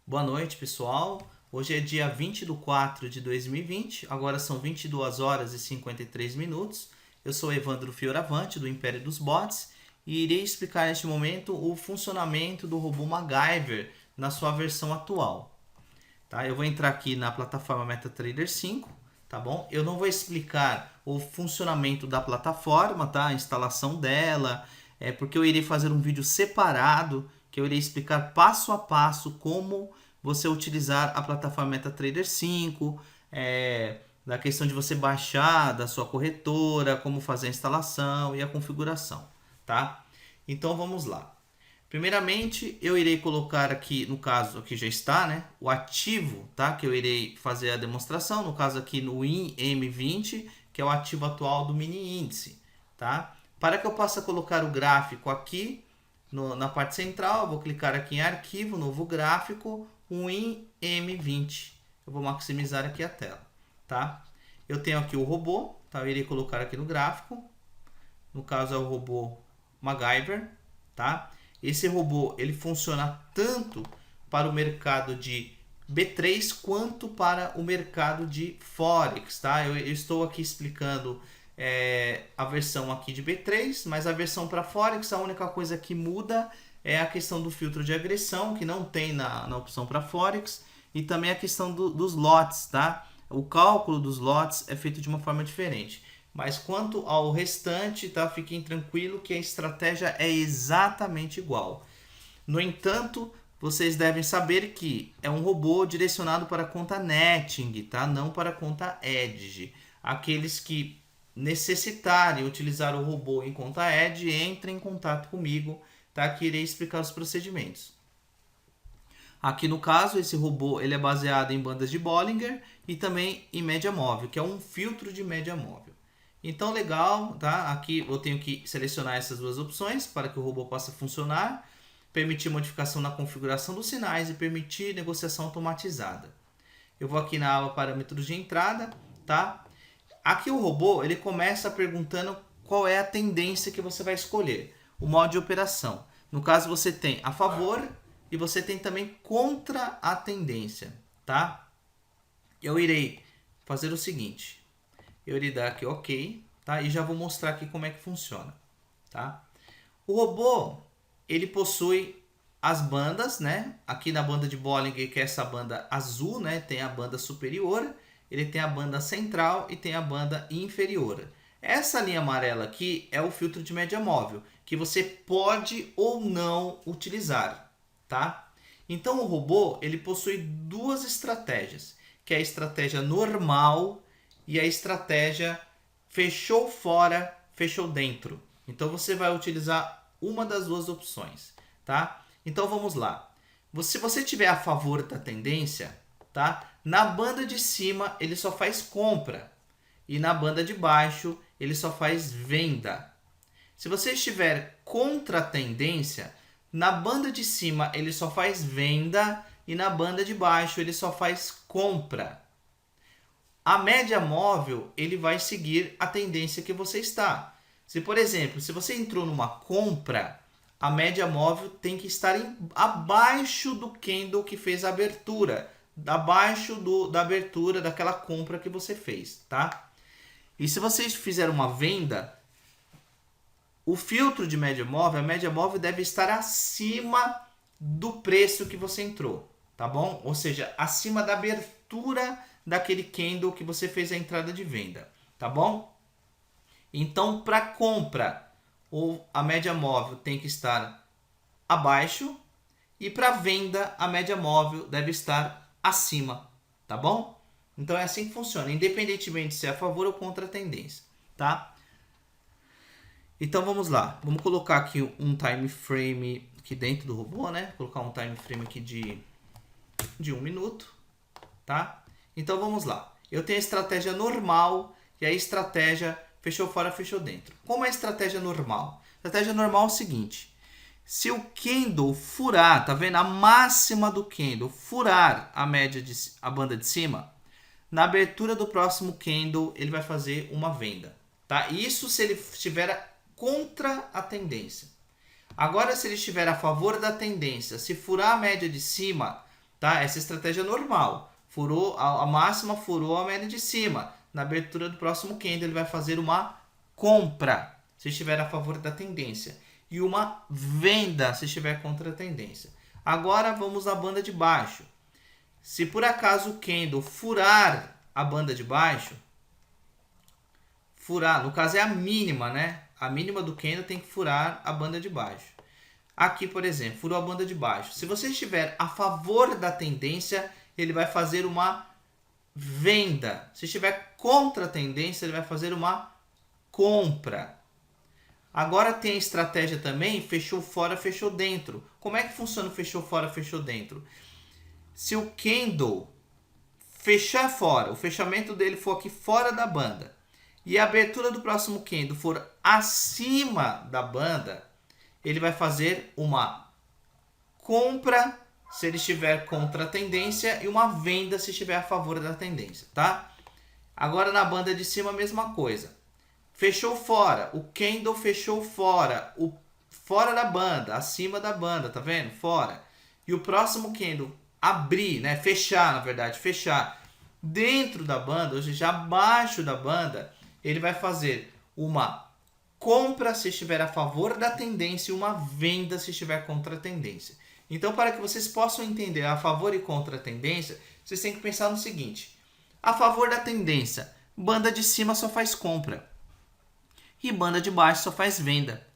Boa noite, pessoal. Hoje é dia 20 de 4 de 2020, agora são 22 horas e 53 minutos. Eu sou Evandro Fioravante, do Império dos Bots, e irei explicar neste momento o funcionamento do robô MacGyver na sua versão atual. Tá? Eu vou entrar aqui na plataforma MetaTrader 5, tá bom? Eu não vou explicar o funcionamento da plataforma, tá? A instalação dela, porque eu irei fazer um vídeo separado que eu irei explicar passo a passo como você utilizar a plataforma MetaTrader 5, da questão de você baixar da sua corretora, como fazer a instalação e a configuração, tá? Então vamos lá. Primeiramente, eu irei colocar aqui, no caso aqui já está, né, o ativo, tá, que eu irei fazer a demonstração, no caso aqui no IM20, que é o ativo atual do mini índice, tá? Para que eu possa colocar o gráfico aqui na parte central, eu vou clicar aqui em arquivo, novo gráfico, um IM20. Eu vou maximizar aqui a tela, tá? Eu tenho aqui o robô, tá? Eu irei colocar aqui no gráfico, no caso é o robô MacGyver, tá? Esse robô ele funciona tanto para o mercado de B3 quanto para o mercado de Forex, tá? Eu estou aqui explicando a versão aqui de B3, mas a versão para Forex, a única coisa que muda é a questão do filtro de agressão, que não tem na opção para Forex, e também a questão dos lotes, tá? O cálculo dos lotes é feito de uma forma diferente. Mas quanto ao restante, tá? Fiquem tranquilo que a estratégia é exatamente igual. No entanto, vocês devem saber que é um robô direcionado para a conta Netting, tá? Não para a conta Edge. Aqueles que necessitarem utilizar o robô em conta Edge, entrem em contato comigo, tá? Que irei explicar os procedimentos. Aqui no caso, esse robô ele é baseado em bandas de Bollinger e também em média móvel, que é um filtro de média móvel. Então, legal, tá? Aqui eu tenho que selecionar essas duas opções para que o robô possa funcionar, permitir modificação na configuração dos sinais e permitir negociação automatizada. Eu vou aqui na aba parâmetros de entrada, tá? Aqui o robô ele começa perguntando qual é a tendência que você vai escolher, o modo de operação. No caso, você tem a favor e você tem também contra a tendência, tá? Eu irei fazer o seguinte. Eu irei dar aqui OK, tá? E já vou mostrar aqui como é que funciona, tá? O robô, ele possui as bandas, né? Aqui na banda de Bollinger, que é essa banda azul, né? Tem a banda superior, ele tem a banda central e tem a banda inferior. Essa linha amarela aqui é o filtro de média móvel, que você pode ou não utilizar, tá? Então o robô, ele possui duas estratégias, que é a estratégia normal e a estratégia fechou fora, fechou dentro. Então você vai utilizar uma das duas opções, tá? Então vamos lá. Se você tiver a favor da tendência, tá? Na banda de cima ele só faz compra e na banda de baixo ele só faz venda. Se você estiver contra a tendência, na banda de cima ele só faz venda e na banda de baixo ele só faz compra. A média móvel, ele vai seguir a tendência que você está. Se, por exemplo, se você entrou numa compra, a média móvel tem que estar abaixo do candle que fez a abertura, abaixo da abertura daquela compra que você fez, tá? E se você fizer uma venda, o filtro de média móvel, a média móvel deve estar acima do preço que você entrou, tá bom? Ou seja, acima da abertura daquele candle que você fez a entrada de venda, tá bom? Então, para compra, a média móvel tem que estar abaixo e para venda, a média móvel deve estar acima, tá bom? Então é assim que funciona, independentemente se é a favor ou contra a tendência, tá? Então vamos lá, vamos colocar aqui um time frame aqui dentro do robô, né? Vou colocar um time frame aqui de 1 minuto, tá? Então vamos lá. Eu tenho a estratégia normal e a estratégia fechou fora, fechou dentro. Como é a estratégia normal? A estratégia normal é o seguinte. Se o candle furar, tá vendo? A máxima do candle furar a banda de cima, na abertura do próximo candle ele vai fazer uma venda, tá? Isso se ele estiver contra a tendência. Agora, se ele estiver a favor da tendência, se furar a média de cima, tá? Essa estratégia é normal. Furou a máxima, furou a média de cima. Na abertura do próximo candle ele vai fazer uma compra, se estiver a favor da tendência, e uma venda, se estiver contra a tendência. Agora vamos à banda de baixo. Se por acaso o candle furar a banda de baixo, furar, no caso é a mínima, né? A mínima do candle tem que furar a banda de baixo. Aqui, por exemplo, furou a banda de baixo. Se você estiver a favor da tendência, ele vai fazer uma venda. Se estiver contra a tendência, ele vai fazer uma compra. Agora tem a estratégia também, fechou fora, fechou dentro. Como é que funciona o fechou fora, fechou dentro? Se o candle fechar fora, o fechamento dele for aqui fora da banda, e a abertura do próximo candle for acima da banda, ele vai fazer uma compra se ele estiver contra a tendência e uma venda se estiver a favor da tendência, tá? Agora na banda de cima a mesma coisa. Fechou fora, o candle fechou fora, fora da banda, acima da banda, tá vendo? Fora. E o próximo candle abrir, né? Fechar, na verdade, fechar dentro da banda, ou seja, abaixo da banda, ele vai fazer uma compra se estiver a favor da tendência e uma venda se estiver contra a tendência. Então, para que vocês possam entender a favor e contra a tendência, vocês têm que pensar no seguinte: a favor da tendência, banda de cima só faz compra e banda de baixo só faz venda.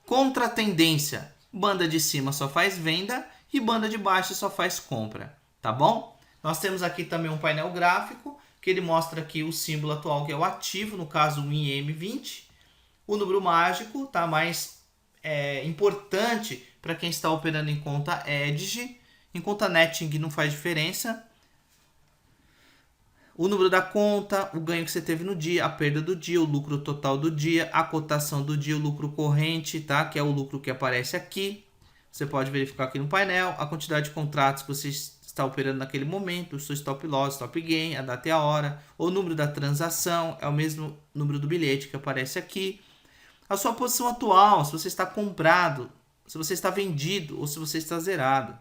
Contra a tendência, banda de cima só faz venda e banda de baixo só faz compra, tá bom? Nós temos aqui também um painel gráfico que ele mostra aqui o símbolo atual, que é o ativo, no caso o IM20. O número mágico tá mais importante para quem está operando em conta Edge. Em conta Netting não faz diferença. O número da conta, o ganho que você teve no dia, a perda do dia, o lucro total do dia, a cotação do dia, o lucro corrente, tá? Que é o lucro que aparece aqui. Você pode verificar aqui no painel a quantidade de contratos que você está operando naquele momento, o seu stop loss, stop gain, a data e a hora, o número da transação, é o mesmo número do bilhete que aparece aqui. A sua posição atual, se você está comprado, se você está vendido ou se você está zerado.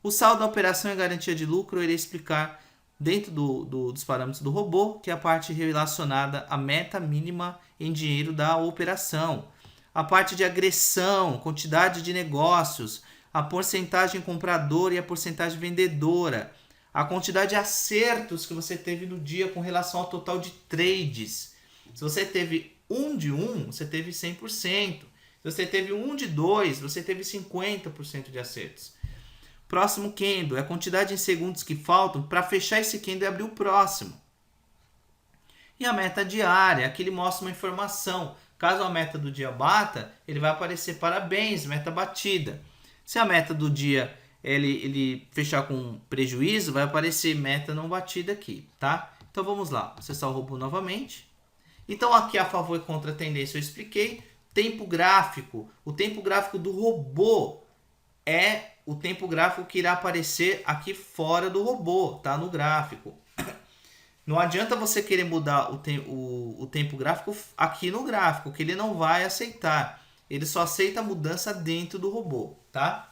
O saldo da operação e garantia de lucro eu irei explicar dentro dos parâmetros do robô, que é a parte relacionada à meta mínima em dinheiro da operação. A parte de agressão, quantidade de negócios, a porcentagem compradora e a porcentagem vendedora, a quantidade de acertos que você teve no dia com relação ao total de trades. Se você teve 1 de 1, você teve 100%. Se você teve 1 de 2, você teve 50% de acertos. Próximo candle é a quantidade de segundos que faltam para fechar esse candle e abrir o próximo. E a meta diária, aqui ele mostra uma informação. Caso a meta do dia bata, ele vai aparecer parabéns, meta batida. Se a meta do dia ele fechar com prejuízo, vai aparecer meta não batida aqui, tá? Então vamos lá, acessar o robô novamente. Então aqui a favor e contra a tendência eu expliquei. Tempo gráfico, o tempo gráfico do robô é o tempo gráfico que irá aparecer aqui fora do robô, tá? No gráfico. Não adianta você querer mudar o tempo gráfico aqui no gráfico, que ele não vai aceitar. Ele só aceita a mudança dentro do robô, tá?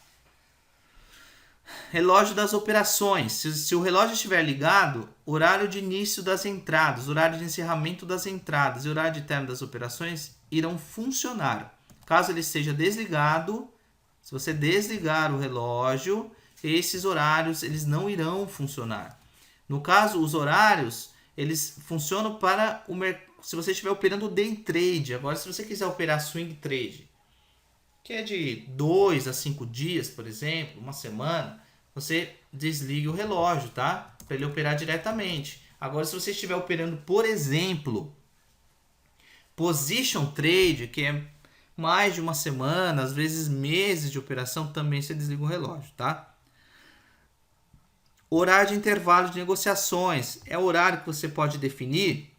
Relógio das operações. Se o relógio estiver ligado, horário de início das entradas, horário de encerramento das entradas e horário de término das operações irão funcionar. Caso ele esteja desligado, se você desligar o relógio, esses horários eles não irão funcionar. No caso, os horários eles funcionam para se você estiver operando day trade. Agora, se você quiser operar swing trade, que é de 2 a 5 dias, por exemplo, uma semana, você desliga o relógio, tá? Para ele operar diretamente. Agora, se você estiver operando, por exemplo, position trade, que é mais de uma semana, às vezes meses de operação, também você desliga o relógio, tá? Horário de intervalo de negociações. É o horário que você pode definir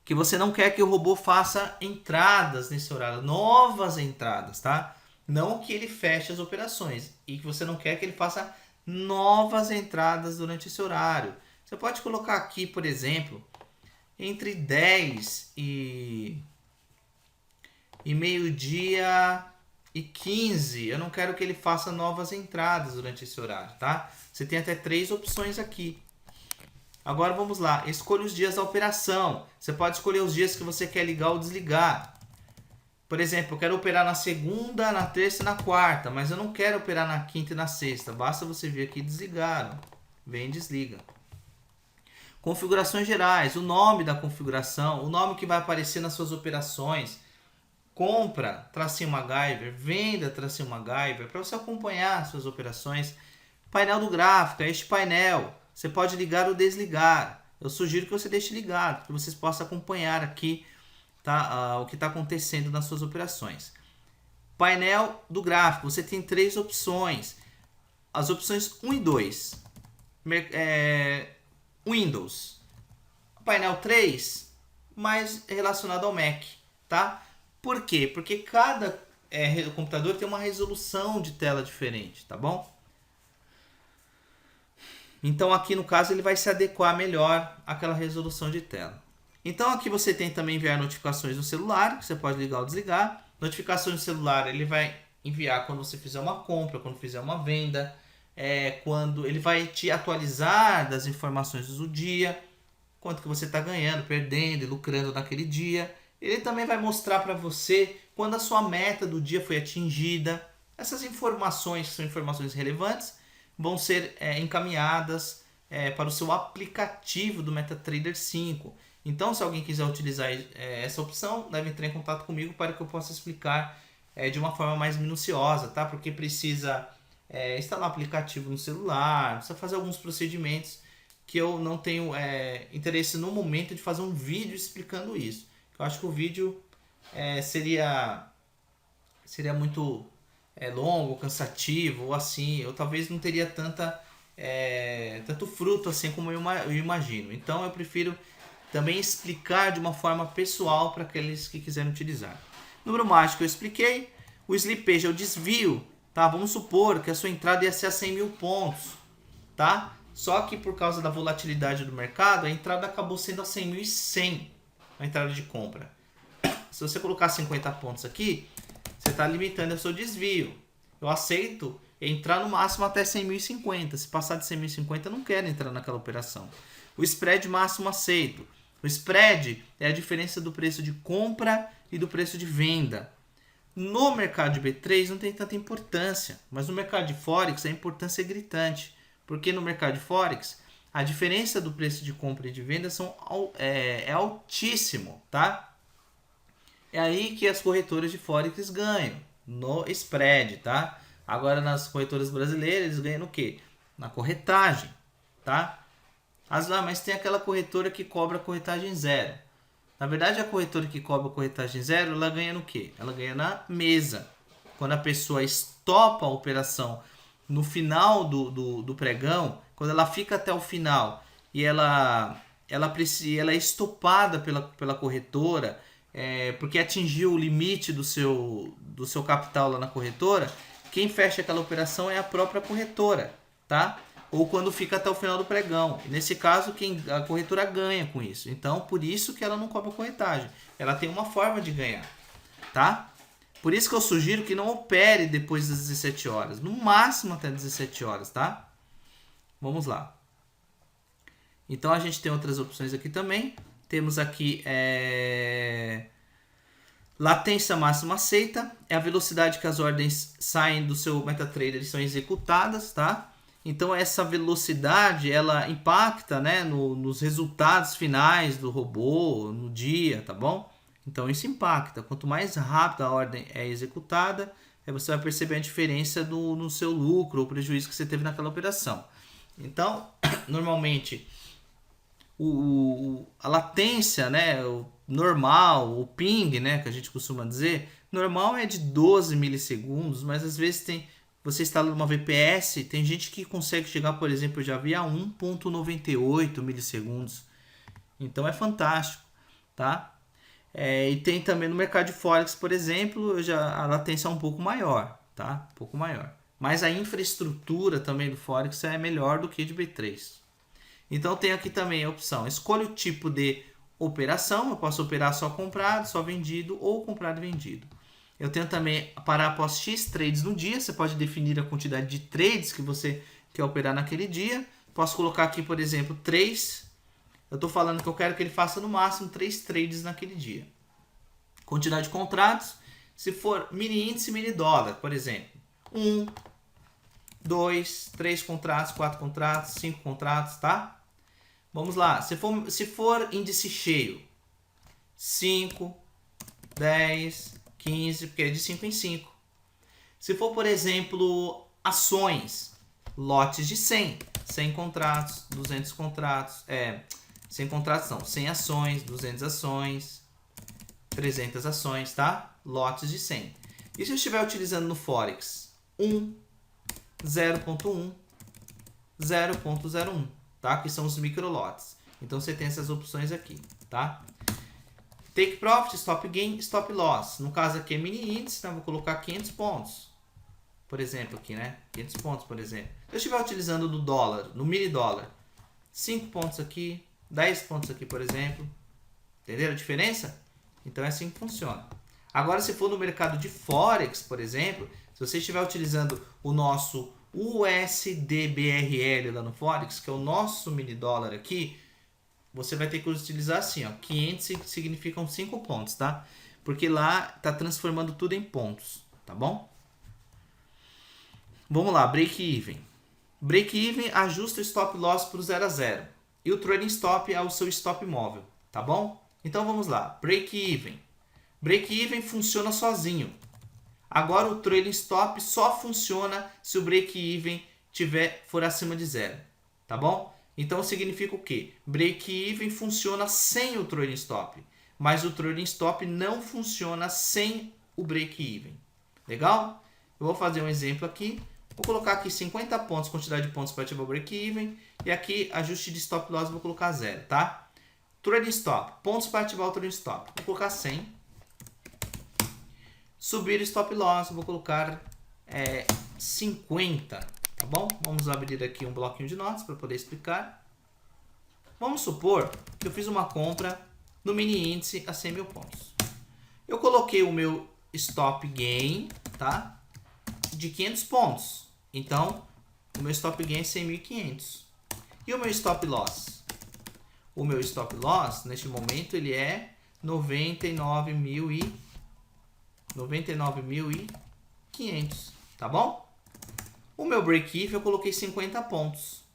que você não quer que o robô faça entradas nesse horário, novas entradas, tá? Não que ele feche as operações e que você não quer que ele faça novas entradas durante esse horário. Você pode colocar aqui, por exemplo, entre 10 e meio-dia e 15, eu não quero que ele faça novas entradas durante esse horário, tá? Você tem até 3 opções aqui. Agora vamos lá, escolha os dias da operação. Você pode escolher os dias que você quer ligar ou desligar. Por exemplo, eu quero operar na segunda, na terça e na quarta, mas eu não quero operar na quinta e na sexta. Basta você vir aqui e desligar. Vem e desliga. Configurações gerais, o nome da configuração, o nome que vai aparecer nas suas operações. Compra, tracinho MacGyver, venda, tracinho MacGyver, para você acompanhar as suas operações. Painel do gráfico, este painel, você pode ligar ou desligar. Eu sugiro que você deixe ligado, para que vocês possam acompanhar aqui, tá, o que está acontecendo nas suas operações. Painel do gráfico, você tem 3 opções. As opções 1 e 2. Windows. Painel 3, mais relacionado ao Mac, tá? Por quê? Porque cada computador tem uma resolução de tela diferente, tá bom? Então aqui no caso ele vai se adequar melhor àquela resolução de tela. Então aqui você tem também enviar notificações no celular, que você pode ligar ou desligar. Notificações no celular ele vai enviar quando você fizer uma compra, quando fizer uma venda, quando ele vai te atualizar das informações do dia, quanto que você está ganhando, perdendo e lucrando naquele dia. Ele também vai mostrar para você quando a sua meta do dia foi atingida. Essas informações, que são informações relevantes, vão ser encaminhadas para o seu aplicativo do MetaTrader 5. Então, se alguém quiser utilizar essa opção, deve entrar em contato comigo para que eu possa explicar de uma forma mais minuciosa, tá? Porque precisa instalar o aplicativo no celular, precisa fazer alguns procedimentos que eu não tenho interesse no momento de fazer um vídeo explicando isso. Eu acho que o vídeo seria muito longo, cansativo, ou assim, eu talvez não teria tanto fruto assim como eu imagino. Então eu prefiro também explicar de uma forma pessoal para aqueles que quiserem utilizar. Número mágico eu expliquei. O slippage é o desvio, tá? Vamos supor que a sua entrada ia ser a 100 mil pontos, tá? Só que por causa da volatilidade do mercado, a entrada acabou sendo a 100.100, a entrada de compra. Se você colocar 50 pontos aqui, você está limitando o seu desvio. Eu aceito entrar no máximo até 100.050. Se passar de 100.050, eu não quero entrar naquela operação. O spread máximo aceito. O spread é a diferença do preço de compra e do preço de venda. No mercado de B3 não tem tanta importância, mas no mercado de Forex a importância é gritante. Porque no mercado de Forex a diferença do preço de compra e de venda é altíssimo, tá? É aí que as corretoras de Forex ganham, no spread, tá? Agora nas corretoras brasileiras eles ganham no quê? Na corretagem, tá? Mas tem aquela corretora que cobra corretagem zero. Na verdade a corretora que cobra corretagem zero, ela ganha no quê? Ela ganha na mesa. Quando a pessoa estopa a operação no final do pregão, quando ela fica até o final e ela é estopada pela corretora, porque atingiu o limite do seu capital lá na corretora, quem fecha aquela operação é a própria corretora, tá? Ou quando fica até o final do pregão. Nesse caso, a corretora ganha com isso. Então, por isso que ela não cobra corretagem. Ela tem uma forma de ganhar, tá? Por isso que eu sugiro que não opere depois das 17 horas. No máximo até 17 horas, tá? Vamos lá. Então, a gente tem outras opções aqui também. Temos aqui latência máxima aceita. É a velocidade que as ordens saem do seu MetaTrader e são executadas, tá? Então essa velocidade ela impacta, né, nos resultados finais do robô no dia, tá bom? Então isso impacta. Quanto mais rápido a ordem é executada, você vai perceber a diferença no seu lucro ou prejuízo que você teve naquela operação. Então, normalmente a latência, né, o normal, o ping, né, que a gente costuma dizer, normal é de 12 milissegundos, mas às vezes você instala uma VPS, tem gente que consegue chegar, por exemplo, eu já vi a 1.98 milissegundos. Então é fantástico, tá? E tem também no mercado de Forex, por exemplo, a latência é um pouco maior, tá? Um pouco maior. Mas a infraestrutura também do Forex é melhor do que de B3. Então tem aqui também a opção, escolha o tipo de operação, eu posso operar só comprado, só vendido ou comprado e vendido. Eu tenho também parar após X trades no dia. Você pode definir a quantidade de trades que você quer operar naquele dia. Posso colocar aqui, por exemplo, 3. Eu estou falando que eu quero que ele faça no máximo 3 trades naquele dia. Quantidade de contratos. Se for mini índice, mini dólar, por exemplo. 1, 2, 3 contratos, 4 contratos, 5 contratos, tá? Vamos lá. Se for índice cheio, 5, 10, 15, porque é de 5 em 5. Se for, por exemplo, ações, lotes de 100. 100 contratos, 200 contratos. 100 contratos não, 100 ações, 200 ações, 300 ações, tá? Lotes de 100. E se eu estiver utilizando no Forex? 1, 0.1, 0.01, tá? Que são os microlotes. Então você tem essas opções aqui, tá? Take profit, stop gain, stop loss. No caso aqui é mini índice, então eu vou colocar 500 pontos. Por exemplo aqui, né? 500 pontos, por exemplo. Se eu estiver utilizando no dólar, no mini dólar, 5 pontos aqui, 10 pontos aqui, por exemplo. Entenderam a diferença? Então é assim que funciona. Agora, se for no mercado de Forex, por exemplo, se você estiver utilizando o nosso USDBRL lá no Forex, que é o nosso mini dólar aqui, você vai ter que utilizar assim, ó, 500 significam 5 pontos, tá? Porque lá tá transformando tudo em pontos, tá bom? Vamos lá, break even. Break even ajusta o stop loss para o 0 a 0. E o trailing stop é o seu stop móvel, tá bom? Então vamos lá, break even. Break even funciona sozinho. Agora o trailing stop só funciona se o break even for acima de 0, tá bom? Então significa o quê? Break even funciona sem o trailing stop, mas o trailing stop não funciona sem o break even. Legal? Eu vou fazer um exemplo aqui. Vou colocar aqui 50 pontos, quantidade de pontos para ativar o break even, e aqui ajuste de stop loss vou colocar 0, tá? Trailing stop, pontos para ativar o trailing stop, vou colocar 100. Subir o stop loss, vou colocar 50, tá bom? Vamos abrir aqui um bloquinho de notas para poder explicar. Vamos supor que eu fiz uma compra no mini índice a 100 mil pontos. Eu coloquei o meu stop gain, tá? De 500 pontos. Então, o meu stop gain é 100.500. E o meu stop loss? O meu stop loss, neste momento, ele é 99.500, tá bom? O meu break-even eu coloquei 50 pontos,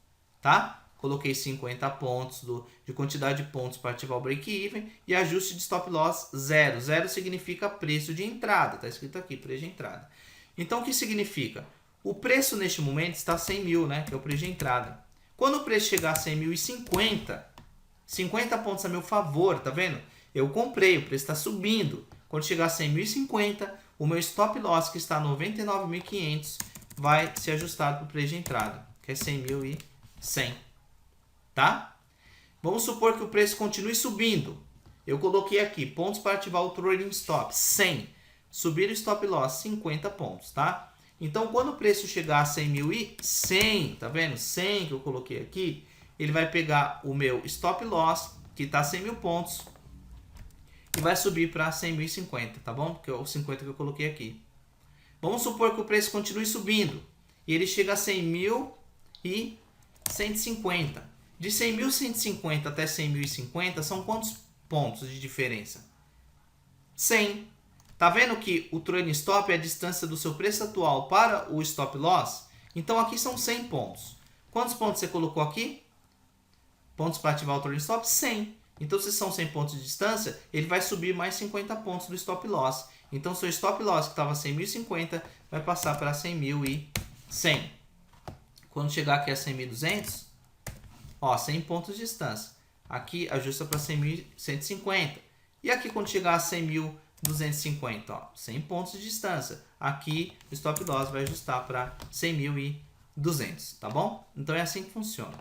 tá? Coloquei 50 pontos de quantidade de pontos para ativar o break-even e ajuste de stop loss 0. 0 significa preço de entrada, tá escrito aqui, preço de entrada. Então, o que significa? O preço neste momento está 100 mil, né? Que é o preço de entrada. Quando o preço chegar a 100.050, 50 pontos a meu favor, tá vendo? Eu comprei, o preço está subindo. Quando chegar a 100.050, o meu stop loss, que está 99.500, vai ser ajustado para o preço de entrada, que é 100.100, tá? Vamos supor que o preço continue subindo. Eu coloquei aqui pontos para ativar o trailing stop, 100. Subir o stop loss, 50 pontos, tá? Então, quando o preço chegar a 100.100, tá vendo? 100 que eu coloquei aqui, ele vai pegar o meu stop loss, que está 100 mil pontos, e vai subir para 100.050, tá bom? Que é o 50 que eu coloquei aqui. Vamos supor que o preço continue subindo, e ele chega a 100.150. De 100.150 até 100.050 são quantos pontos de diferença? 100. Tá vendo que o trailing stop é a distância do seu preço atual para o stop loss? Então aqui são 100 pontos. Quantos pontos você colocou aqui? Pontos para ativar o trailing stop? 100. Então se são 100 pontos de distância, ele vai subir mais 50 pontos do stop loss. Então seu stop loss que estava 100.050 vai passar para 100.100. Quando chegar aqui a 100.200, ó, 100 pontos de distância. Aqui ajusta para 100.150. E aqui quando chegar a 100.250, ó, 100 pontos de distância. Aqui o stop loss vai ajustar para 100.200, tá bom? Então é assim que funciona.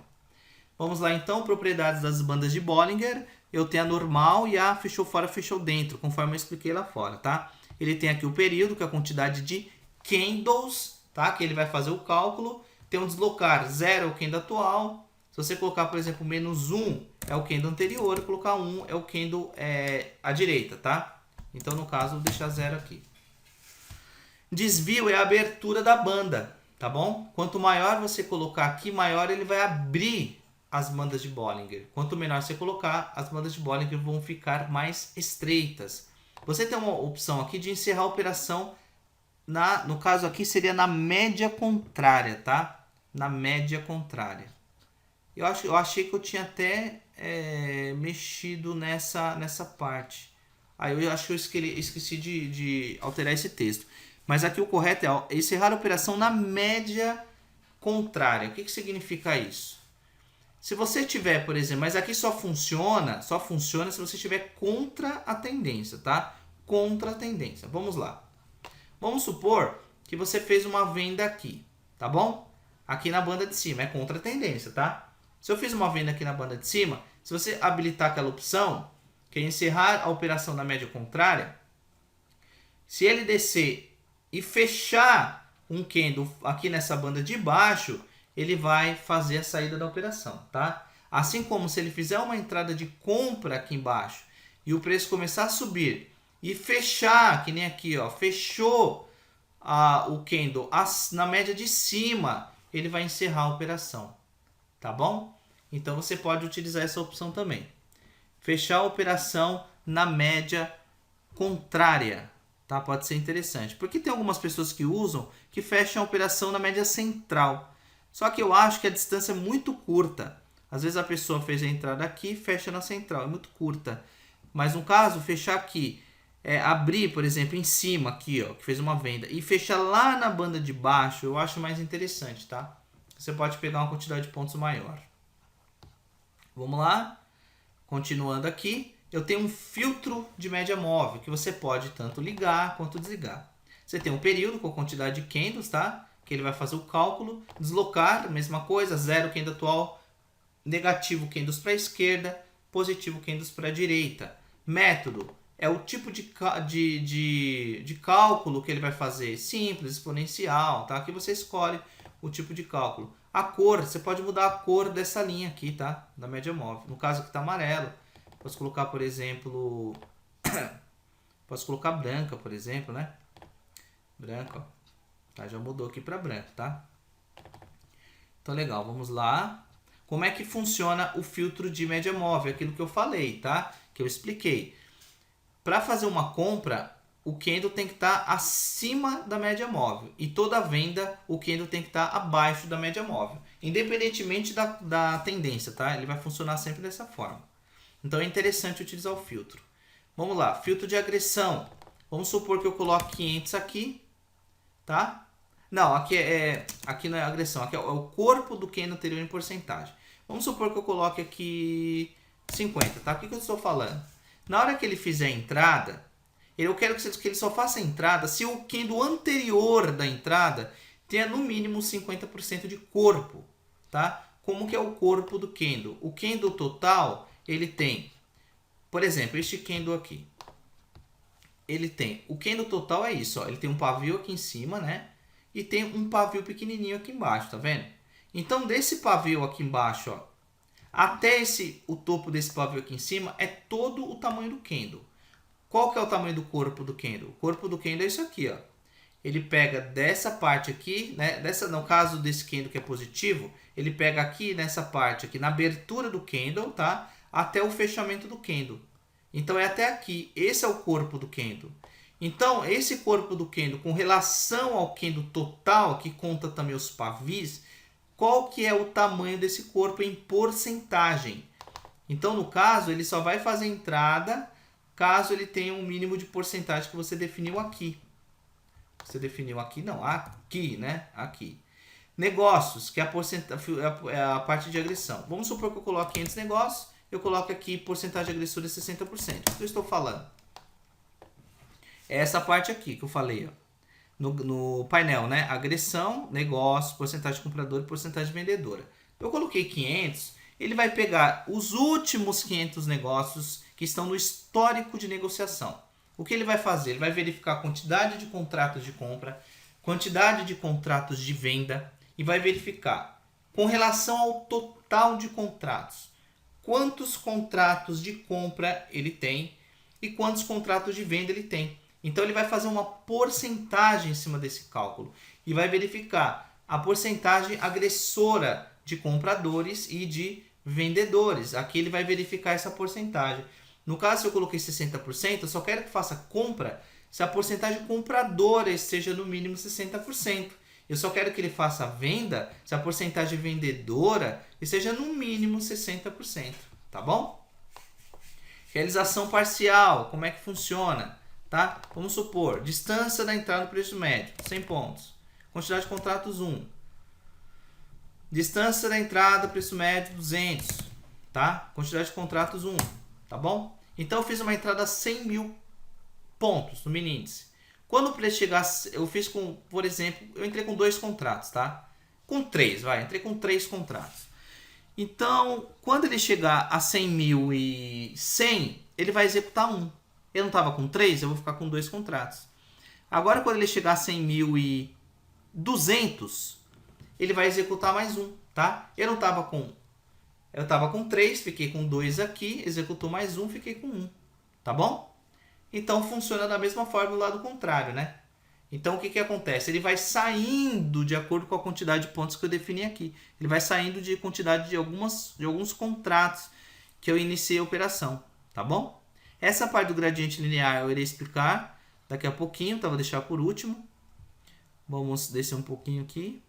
Vamos lá então, propriedades das bandas de Bollinger. Eu tenho a normal e a fechou fora, fechou dentro, conforme eu expliquei lá fora, tá? Ele tem aqui o período, que é a quantidade de candles, tá? Que ele vai fazer o cálculo. Tem um deslocar, 0 é o candle atual. Se você colocar, por exemplo, menos 1 é o candle anterior, e colocar 1 é o candle à direita, tá? Então, no caso, eu vou deixar 0 aqui. Desvio é a abertura da banda, tá bom? Quanto maior você colocar aqui, maior ele vai abrir as bandas de Bollinger. Quanto menor você colocar, as bandas de Bollinger vão ficar mais estreitas. Você tem uma opção aqui de encerrar a operação, no caso aqui seria na média contrária, tá? Na média contrária. Eu achei que eu tinha até mexido nessa parte. Aí eu acho que eu esqueci de alterar esse texto. Mas aqui o correto é encerrar a operação na média contrária. O que significa isso? Se você tiver, por exemplo, mas aqui só funciona se você tiver contra a tendência, tá? Contra a tendência. Vamos lá. Vamos supor que você fez uma venda aqui, tá bom? Aqui na banda de cima, é contra a tendência, tá? Se eu fiz uma venda aqui na banda de cima, se você habilitar aquela opção, que é encerrar a operação na média contrária, se ele descer e fechar um candle aqui nessa banda de baixo, ele vai fazer a saída da operação, tá? Assim como se ele fizer uma entrada de compra aqui embaixo e o preço começar a subir e fechar, que nem aqui, ó, fechou o candle na média de cima, ele vai encerrar a operação, tá bom? Então você pode utilizar essa opção também. Fechar a operação na média contrária, tá? Pode ser interessante. Porque tem algumas pessoas que fecham a operação na média central. Só que eu acho que a distância é muito curta. Às vezes a pessoa fez a entrada aqui e fecha na central, é muito curta. Mas no caso, fechar aqui, abrir, por exemplo, em cima aqui, ó, que fez uma venda, e fechar lá na banda de baixo, eu acho mais interessante, tá? Você pode pegar uma quantidade de pontos maior. Vamos lá? Continuando aqui, eu tenho um filtro de média móvel, que você pode tanto ligar quanto desligar. Você tem um período com a quantidade de candles, tá? Que ele vai fazer o cálculo. Deslocar, mesma coisa, 0 candle atual, negativo candles para a esquerda, positivo candles para a direita. Método é o tipo de cálculo que ele vai fazer, simples, exponencial, tá? Aqui você escolhe o tipo de cálculo. A cor, você pode mudar a cor dessa linha aqui, tá? Da média móvel. No caso aqui está amarelo. Posso colocar, por exemplo... posso colocar branca, por exemplo, né? Branca, ó. Tá, já mudou aqui para branco, tá? Então, legal. Vamos lá. Como é que funciona o filtro de média móvel? Aquilo que eu falei, tá? Que eu expliquei. Para fazer uma compra, o candle tem que estar acima da média móvel. E toda venda, o candle tem que estar abaixo da média móvel. Independentemente da tendência, tá? Ele vai funcionar sempre dessa forma. Então, é interessante utilizar o filtro. Vamos lá. Filtro de agressão. Vamos supor que eu coloque 500 aqui, tá? Não, aqui não é agressão. Aqui é o corpo do candle anterior em porcentagem. Vamos supor que eu coloque aqui 50, tá? O que eu estou falando? Na hora que ele fizer a entrada, eu quero que ele só faça a entrada se o candle anterior da entrada tenha no mínimo 50% de corpo, tá? Como que é o corpo do candle? O candle total, ele tem, por exemplo, este candle aqui. Ele tem, o candle total é isso, ó, ele tem um pavio aqui em cima, né? E tem um pavio pequenininho aqui embaixo, tá vendo? Então, desse pavio aqui embaixo, ó, até o topo desse pavio aqui em cima é todo o tamanho do candle. Qual que é o tamanho do corpo do candle? O corpo do candle é isso aqui, ó. Ele pega dessa parte aqui, né? No caso desse candle que é positivo, ele pega aqui nessa parte aqui, na abertura do candle, tá? Até o fechamento do candle. Então, é até aqui. Esse é o corpo do candle. Então, esse corpo do candle, com relação ao candle total, que conta também os pavis, qual que é o tamanho desse corpo em porcentagem? Então, no caso, ele só vai fazer entrada caso ele tenha um mínimo de porcentagem que você definiu aqui. Você definiu aqui? Não, aqui, né? Aqui. Negócios, que é a parte de agressão. Vamos supor que eu coloque 500 negócios, eu coloco aqui porcentagem de agressora de 60%. O que eu estou falando? É essa parte aqui que eu falei, ó, no painel, né? Agressão, negócio, porcentagem de comprador e porcentagem de vendedora. Eu coloquei 500, ele vai pegar os últimos 500 negócios que estão no histórico de negociação. O que ele vai fazer? Ele vai verificar a quantidade de contratos de compra, quantidade de contratos de venda e vai verificar, com relação ao total de contratos, quantos contratos de compra ele tem e quantos contratos de venda ele tem. Então ele vai fazer uma porcentagem em cima desse cálculo e vai verificar a porcentagem agressora de compradores e de vendedores. Aqui ele vai verificar essa porcentagem. No caso, se eu coloquei 60%, eu só quero que faça compra se a porcentagem compradora esteja no mínimo 60%. Eu só quero que ele faça venda se a porcentagem vendedora esteja no mínimo 60%. Tá bom? Realização parcial, como é que funciona? Tá? Vamos supor, distância da entrada do preço médio, 100 pontos. Quantidade de contratos, 1. Distância da entrada, preço médio, 200. Tá? Quantidade de contratos, 1. Tá bom? Então, eu fiz uma entrada a 100 mil pontos no mini índice. Quando o preço chegasse, eu fiz com, por exemplo, eu entrei com 2 contratos, tá? Com 3, entrei com 3 contratos. Então, quando ele chegar a 100.100, ele vai executar 1. Eu não estava com 3, eu vou ficar com 2 contratos. Agora, quando ele chegar a 100.200, ele vai executar mais 1, tá? Eu estava com 3, fiquei com 2 aqui, executou mais 1, fiquei com 1, tá bom? Então, funciona da mesma forma do lado contrário, né? Então, o que acontece? Ele vai saindo de acordo com a quantidade de pontos que eu defini aqui. Ele vai saindo de quantidade de alguns contratos que eu iniciei a operação, tá bom? Essa parte do gradiente linear eu irei explicar daqui a pouquinho, tá? Vou deixar por último. Vamos descer um pouquinho aqui.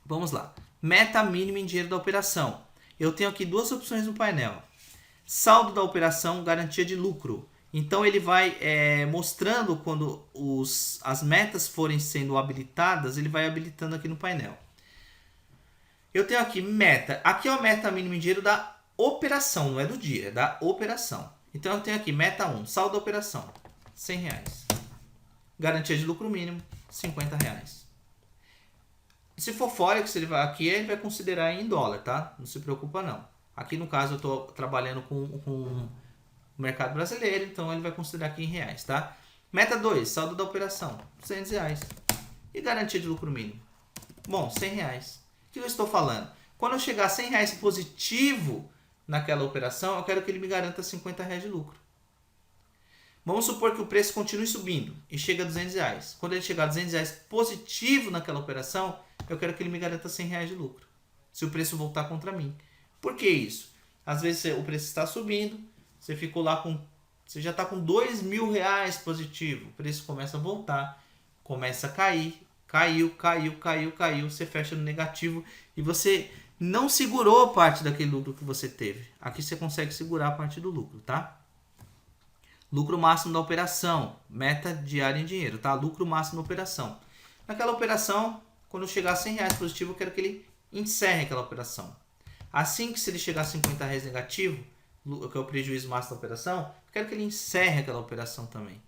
Vamos lá. Meta mínima em dinheiro da operação. Eu tenho aqui 2 opções no painel. Saldo da operação, garantia de lucro. Então, ele vai mostrando quando as metas forem sendo habilitadas, ele vai habilitando aqui no painel. Eu tenho aqui meta. Aqui é a meta mínima em dinheiro da operação, não é do dia, é da operação. Então, eu tenho aqui meta 1, saldo da operação, R$100. Garantia de lucro mínimo, R$50. Se for Forex, ele vai considerar em dólar, tá? Não se preocupa não. Aqui no caso eu estou trabalhando com o mercado brasileiro, então ele vai considerar aqui em reais, tá? Meta 2, saldo da operação, R$200. E garantia de lucro mínimo? Bom, R$100. O que eu estou falando? Quando eu chegar a R$100 positivo naquela operação, eu quero que ele me garanta R$50 de lucro. Vamos supor que o preço continue subindo e chega a R$200. Quando ele chegar a R$200 positivo naquela operação, eu quero que ele me garanta R$100 de lucro. Se o preço voltar contra mim. Por que isso? Às vezes o preço está subindo, você ficou lá você já está com R$2.000 positivo, o preço começa a voltar, começa a cair, caiu, você fecha no negativo e você não segurou parte daquele lucro que você teve. Aqui você consegue segurar a parte do lucro, tá? Lucro máximo da operação, meta diária em dinheiro, tá? Lucro máximo da operação. Naquela operação, quando chegar a R$100 positivo, eu quero que ele encerre aquela operação. Assim que se ele chegar a R$50 negativo, que é o prejuízo máximo da operação, eu quero que ele encerre aquela operação também.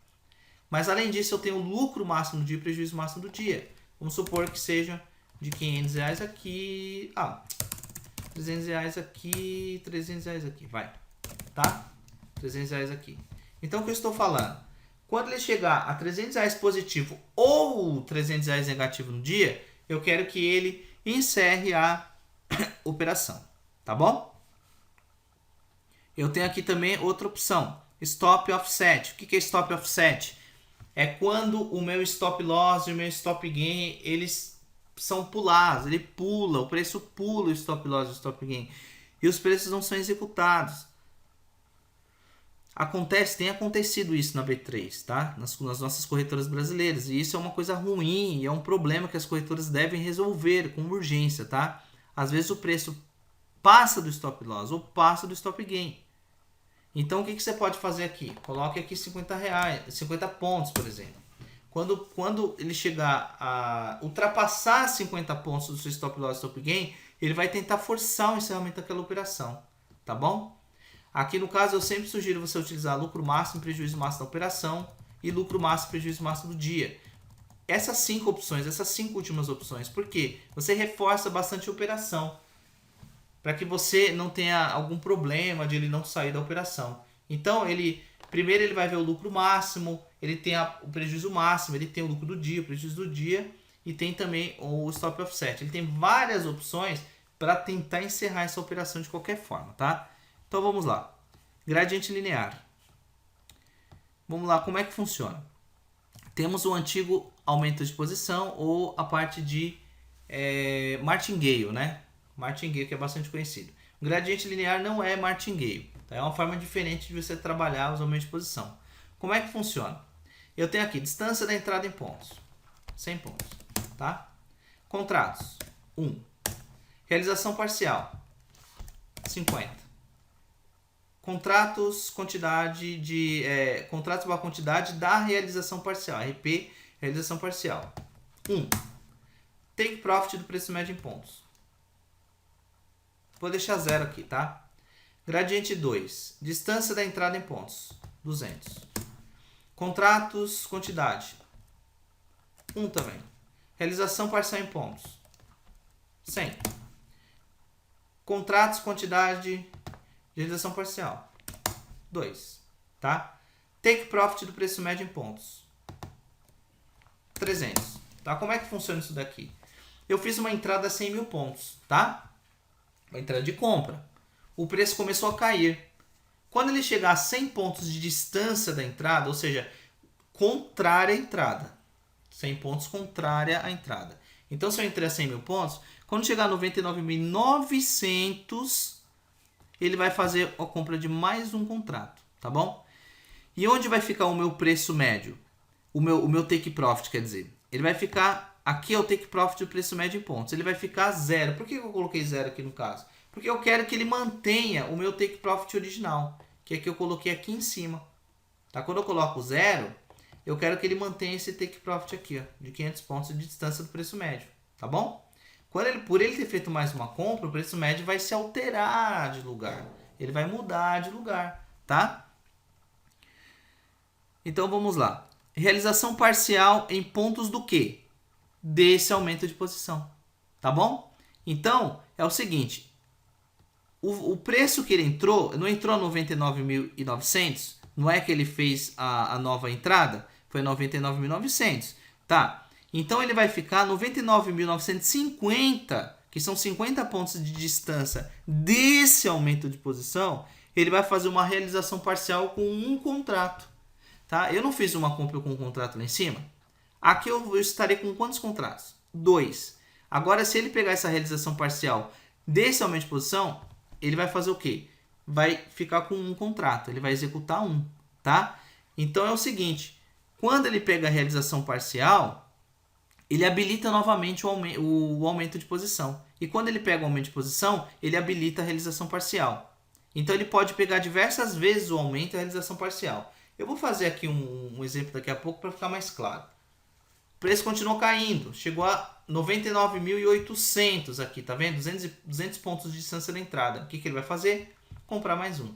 Mas além disso, eu tenho o lucro máximo do dia e prejuízo máximo do dia. Vamos supor que seja de R$500 aqui, R$300 aqui, R$300 aqui, vai, tá? R$300 aqui. Então, o que eu estou falando? Quando ele chegar a R$300 positivo ou R$300 negativo no dia, eu quero que ele encerre a operação, tá bom? Eu tenho aqui também outra opção, Stop Offset. O que é Stop Offset? É quando o meu Stop Loss e o meu Stop Gain, eles são pulados, ele pula, o preço pula o Stop Loss e o Stop Gain, e os preços não são executados. Tem acontecido isso na B3, tá? Nas nossas corretoras brasileiras, e isso é uma coisa ruim, e é um problema que as corretoras devem resolver com urgência, tá? Às vezes o preço passa do Stop Loss ou passa do Stop Gain. Então, o que você pode fazer aqui? Coloque aqui R$50, 50 pontos, por exemplo. Quando ele chegar a ultrapassar 50 pontos do seu Stop Loss e Stop Gain, ele vai tentar forçar o encerramento daquela operação, tá bom? Aqui no caso, eu sempre sugiro você utilizar lucro máximo, prejuízo máximo da operação e lucro máximo, prejuízo máximo do dia. Essas 5 opções, essas 5 últimas opções, por quê? Você reforça bastante a operação, para que você não tenha algum problema de ele não sair da operação. Então, primeiro ele vai ver o lucro máximo, ele tem o prejuízo máximo, ele tem o lucro do dia, o prejuízo do dia, e tem também o Stop Offset. Ele tem várias opções para tentar encerrar essa operação de qualquer forma, tá? Então, vamos lá. Gradiente linear. Vamos lá, como é que funciona? temos o antigo aumento de posição ou a parte de martingale, né? Martingale, que é bastante conhecido. O gradiente linear não é martingale, tá? É uma forma diferente de você trabalhar os aumentos de posição. Como é que funciona? Eu tenho aqui distância da entrada em pontos, 100 pontos, tá? Contratos, 1. Realização parcial, 50. Contratos, quantidade de contratos pela quantidade da realização parcial, RP, realização parcial. 1. Take profit do preço médio em pontos. Vou deixar 0 aqui, tá? Gradiente 2. Distância da entrada em pontos, 200. Contratos, quantidade, 1 também. Realização parcial em pontos, 100. Contratos, quantidade, realização parcial, 2, tá? Take profit do preço médio em pontos, 300, tá? Como é que funciona isso daqui? Eu fiz uma entrada a 100 mil pontos, tá? Uma entrada de compra. O preço começou a cair. Quando ele chegar a 100 pontos de distância da entrada, ou seja, contrária à entrada. 100 pontos contrária à entrada. Então, se eu entrei a 100 mil pontos, quando chegar a 99.900, ele vai fazer a compra de mais um contrato, tá bom? E onde vai ficar o meu preço médio? O meu take profit, quer dizer. Ele vai ficar, aqui é o take profit do preço médio em pontos. Ele vai ficar 0. Por que eu coloquei 0 aqui no caso? Porque eu quero que ele mantenha o meu take profit original, que é que eu coloquei aqui em cima. Tá? Quando eu coloco 0, eu quero que ele mantenha esse take profit aqui, ó, de 500 pontos de distância do preço médio, tá bom? Por ele ter feito mais uma compra, o preço médio vai se alterar de lugar. Ele vai mudar de lugar, tá? Então vamos lá. Realização parcial em pontos do quê? Desse aumento de posição, tá bom? Então, é o seguinte. O preço que ele entrou, não entrou a 99.900? Não é que ele fez a nova entrada? Foi 99.900, tá? Então ele vai ficar 99.950, que são 50 pontos de distância desse aumento de posição, ele vai fazer uma realização parcial com um contrato, tá? Eu não fiz uma compra com um contrato lá em cima. Aqui eu estarei com quantos contratos? 2. Agora, se ele pegar essa realização parcial desse aumento de posição, ele vai fazer o quê? Vai ficar com um contrato, ele vai executar um, tá? Então é o seguinte, quando ele pega a realização parcial, ele habilita novamente o aumento de posição. E quando ele pega o aumento de posição, ele habilita a realização parcial. Então ele pode pegar diversas vezes o aumento e a realização parcial. Eu vou fazer aqui um exemplo daqui a pouco para ficar mais claro. O preço continuou caindo, chegou a 99.800 aqui, tá vendo? 200 pontos de distância da entrada. O que ele vai fazer? Comprar mais um.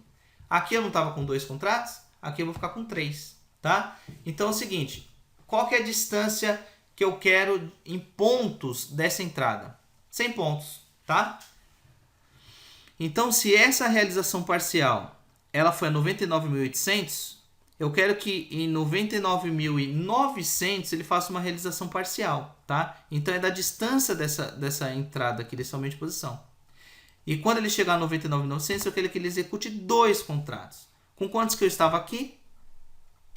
Aqui eu não estava com 2 contratos, aqui eu vou ficar com 3, tá? Então é o seguinte, qual que é a distância que eu quero em pontos dessa entrada? 100 pontos, tá? Então, se essa realização parcial ela foi a 99.800, eu quero que em 99.900 ele faça uma realização parcial, tá? Então é da distância dessa entrada aqui, desse aumento de posição. E quando ele chegar a 99.900, eu quero que ele execute 2 contratos. Com quantos que eu estava aqui?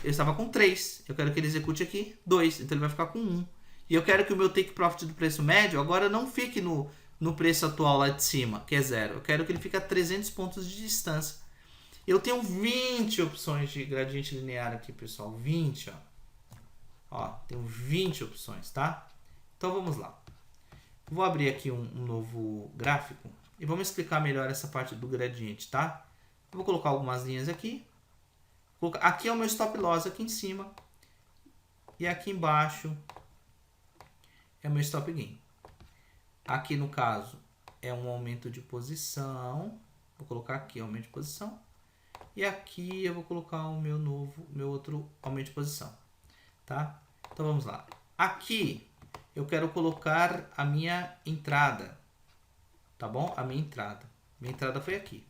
Eu estava com 3. Eu quero que ele execute aqui 2. Então ele vai ficar com 1. E eu quero que o meu take profit do preço médio agora não fique no preço atual lá de cima, que é 0. Eu quero que ele fique a 300 pontos de distância. Eu tenho 20 opções de gradiente linear aqui, pessoal. 20, ó. Ó, tenho 20 opções, tá? Então vamos lá. Vou abrir aqui um novo gráfico e vamos explicar melhor essa parte do gradiente, tá? Eu vou colocar algumas linhas aqui. Aqui é o meu stop loss aqui em cima. E aqui embaixo é o meu stop gain. Aqui no caso é um aumento de posição. Vou colocar aqui aumento de posição. E aqui eu vou colocar o meu outro aumento de posição, tá? Então vamos lá. Aqui eu quero colocar a minha entrada, tá bom? A minha entrada. Minha entrada foi aqui.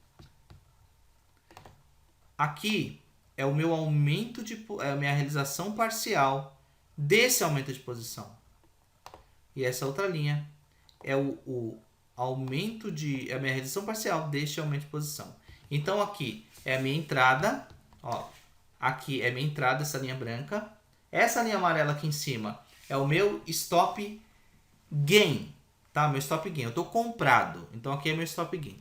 Aqui é o meu aumento é a minha realização parcial desse aumento de posição. E essa outra linha é o aumento é a minha realização parcial deste aumento de posição. Então aqui é a minha entrada, ó. Aqui é a minha entrada, essa linha branca. Essa linha amarela aqui em cima é o meu stop gain, tá? Meu stop gain. Eu estou comprado, então aqui é meu stop gain.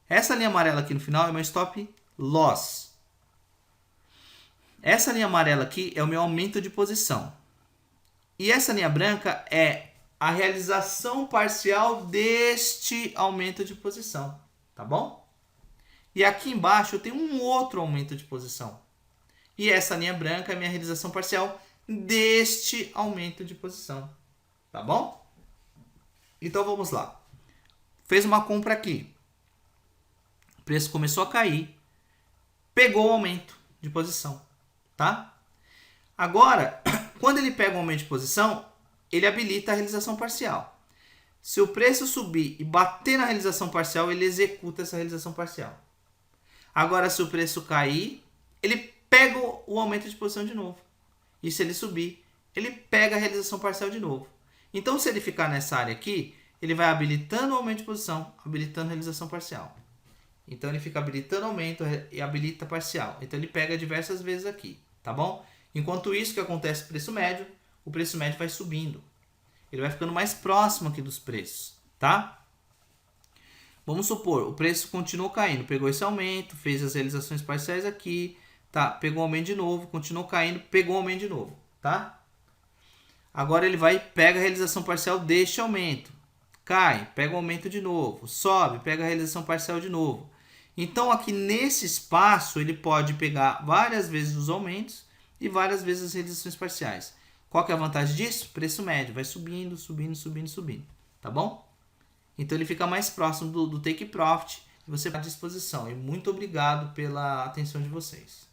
Essa linha amarela aqui no final é meu stop loss. Essa linha amarela aqui é o meu aumento de posição. E essa linha branca é a realização parcial deste aumento de posição, tá bom? E aqui embaixo eu tenho um outro aumento de posição. E essa linha branca é a minha realização parcial deste aumento de posição, tá bom? Então vamos lá. Fez uma compra aqui. O preço começou a cair. Pegou o aumento de posição, tá? Agora, quando ele pega o aumento de posição, ele habilita a realização parcial. Se o preço subir e bater na realização parcial, ele executa essa realização parcial. Agora, se o preço cair, ele pega o aumento de posição de novo. E se ele subir, ele pega a realização parcial de novo. Então, se ele ficar nessa área aqui, ele vai habilitando o aumento de posição, habilitando a realização parcial. Então, ele fica habilitando aumento e habilita parcial. Então, ele pega diversas vezes aqui, tá bom? Enquanto isso, o que acontece com o preço médio? O preço médio vai subindo. Ele vai ficando mais próximo aqui dos preços, tá? Vamos supor, o preço continuou caindo, pegou esse aumento, fez as realizações parciais aqui, tá? Pegou o aumento de novo, continuou caindo, pegou o aumento de novo, tá? Agora ele vai, pega a realização parcial deste aumento, cai, pega o aumento de novo, sobe, pega a realização parcial de novo. Então aqui nesse espaço ele pode pegar várias vezes os aumentos e várias vezes as realizações parciais. Qual que é a vantagem disso? Preço médio, vai subindo, subindo, subindo, subindo, tá bom? Então ele fica mais próximo do take profit e você está à disposição. E muito obrigado pela atenção de vocês.